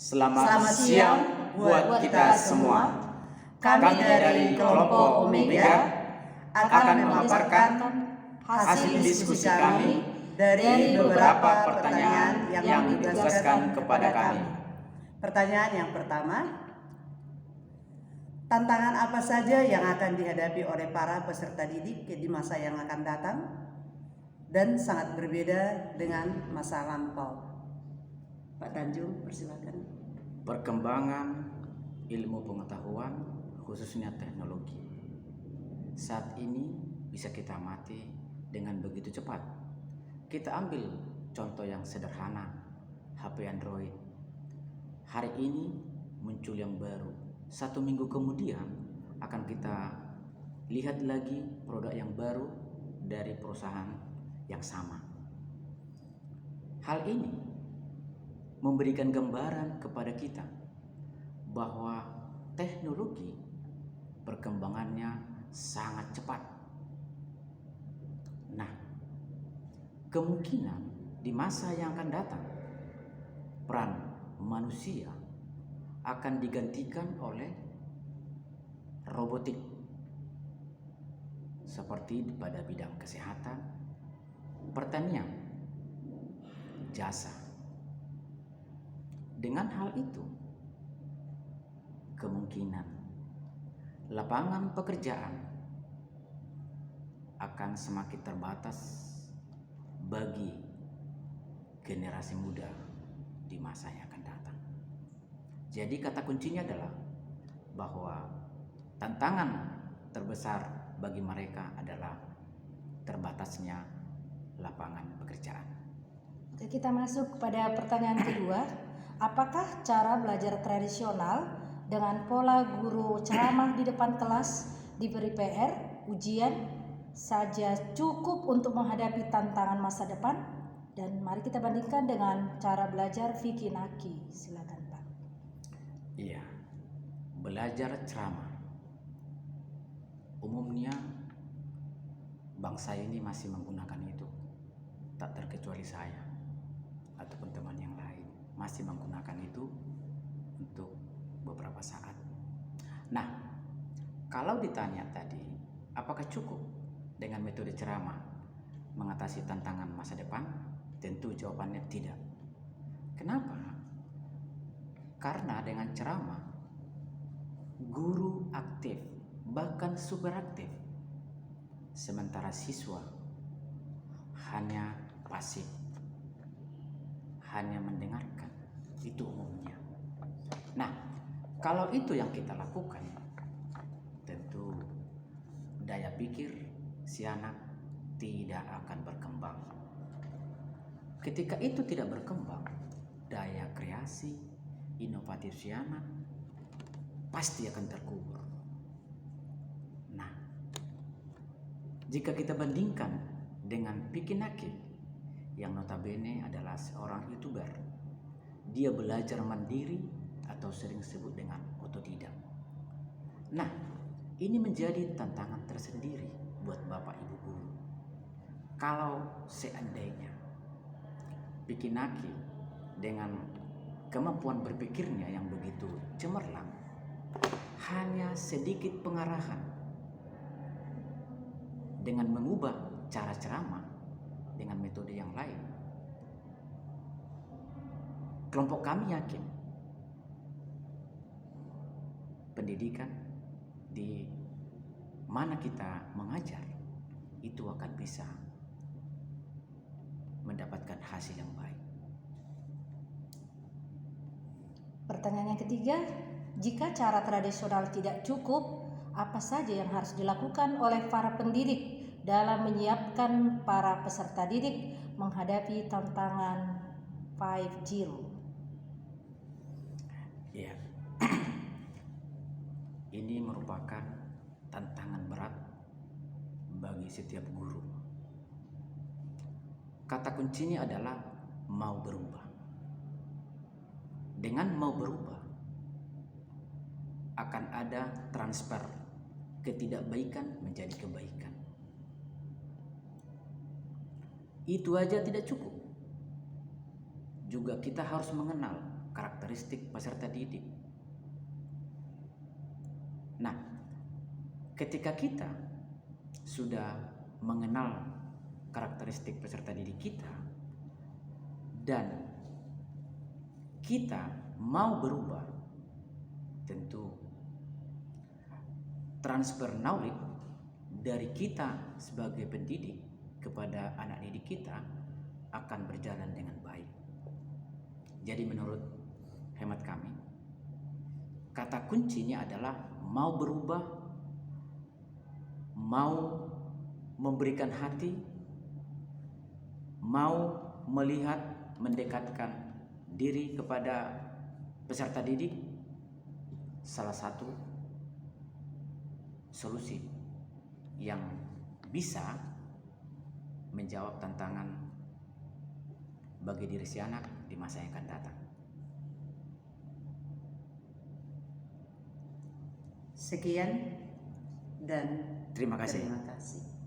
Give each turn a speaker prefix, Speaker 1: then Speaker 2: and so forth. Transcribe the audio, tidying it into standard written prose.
Speaker 1: Selamat siang buat kita semua. Kami dari kelompok Omega akan memaparkan hasil diskusi kami dari beberapa pertanyaan yang ditugaskan kepada kami.
Speaker 2: Pertanyaan yang pertama, tantangan apa saja yang akan dihadapi oleh para peserta didik di masa yang akan datang dan sangat berbeda dengan masa lampau? Pak Tanjung, persilakan.
Speaker 1: Perkembangan ilmu pengetahuan, khususnya teknologi, saat ini bisa kita amati dengan begitu cepat. Kita ambil contoh yang sederhana, HP Android. Hari ini muncul yang baru. 1 minggu kemudian akan kita lihat lagi produk yang baru dari perusahaan yang sama. Hal ini memberikan gambaran kepada kita bahwa teknologi perkembangannya sangat cepat. Nah, kemungkinan di masa yang akan datang peran manusia akan digantikan oleh robotik, seperti pada bidang kesehatan, pertanian, jasa. Dengan hal itu, kemungkinan lapangan pekerjaan akan semakin terbatas bagi generasi muda di masa yang akan datang. Jadi kata kuncinya adalah bahwa tantangan terbesar bagi mereka adalah terbatasnya lapangan pekerjaan.
Speaker 3: Oke, kita masuk pada pertanyaan kedua. Apakah cara belajar tradisional dengan pola guru ceramah di depan kelas, diberi PR, ujian saja cukup untuk menghadapi tantangan masa depan? Dan mari kita bandingkan dengan cara belajar Vicky Naki. Silakan Pak.
Speaker 1: Iya, belajar ceramah. Umumnya bangsa ini masih menggunakan itu. Tak terkecuali saya ataupun teman yang lain masih menggunakan itu untuk beberapa saat. Nah, kalau ditanya tadi, apakah cukup dengan metode ceramah mengatasi tantangan masa depan? Tentu jawabannya tidak. Kenapa? Karena dengan ceramah, guru aktif, bahkan super aktif, sementara siswa hanya pasif, hanya mendengarkan. Itu umumnya. Nah, kalau itu yang kita lakukan, tentu daya pikir si anak tidak akan berkembang. Ketika itu tidak berkembang, daya kreasi, inovatif si anak pasti akan terkubur. Nah, jika kita bandingkan dengan Vicky Naki yang notabene adalah seorang YouTuber, dia belajar mandiri atau sering disebut dengan otodidak. Nah, ini menjadi tantangan tersendiri buat Bapak Ibu guru. Kalau seandainya Vicky Naki dengan kemampuan berpikirnya yang begitu cemerlang, hanya sedikit pengarahan dengan mengubah cara ceramah dengan metode yang lain, kelompok kami yakin pendidikan di mana kita mengajar itu akan bisa mendapatkan hasil yang baik.
Speaker 3: Pertanyaan yang ketiga, jika cara tradisional tidak cukup, apa saja yang harus dilakukan oleh para pendidik dalam menyiapkan para peserta didik menghadapi tantangan 5.0?
Speaker 1: Ya, ini merupakan tantangan berat bagi setiap guru. Kata kuncinya adalah mau berubah. Dengan mau berubah, akan ada transfer ketidakbaikan menjadi kebaikan. Itu aja tidak cukup. Juga kita harus mengenal karakteristik peserta didik. Nah, ketika kita sudah mengenal karakteristik peserta didik kita dan kita mau berubah, tentu transfer knowledge dari kita sebagai pendidik kepada anak didik kita akan berjalan dengan baik. Jadi menurut hemat kami, kata kuncinya adalah mau berubah, mau memberikan hati, mau melihat, mendekatkan diri kepada peserta didik. Salah satu solusi yang bisa menjawab tantangan bagi diri si anak di masa yang akan datang.
Speaker 2: Sekian dan
Speaker 1: Terima kasih.
Speaker 2: terima kasih.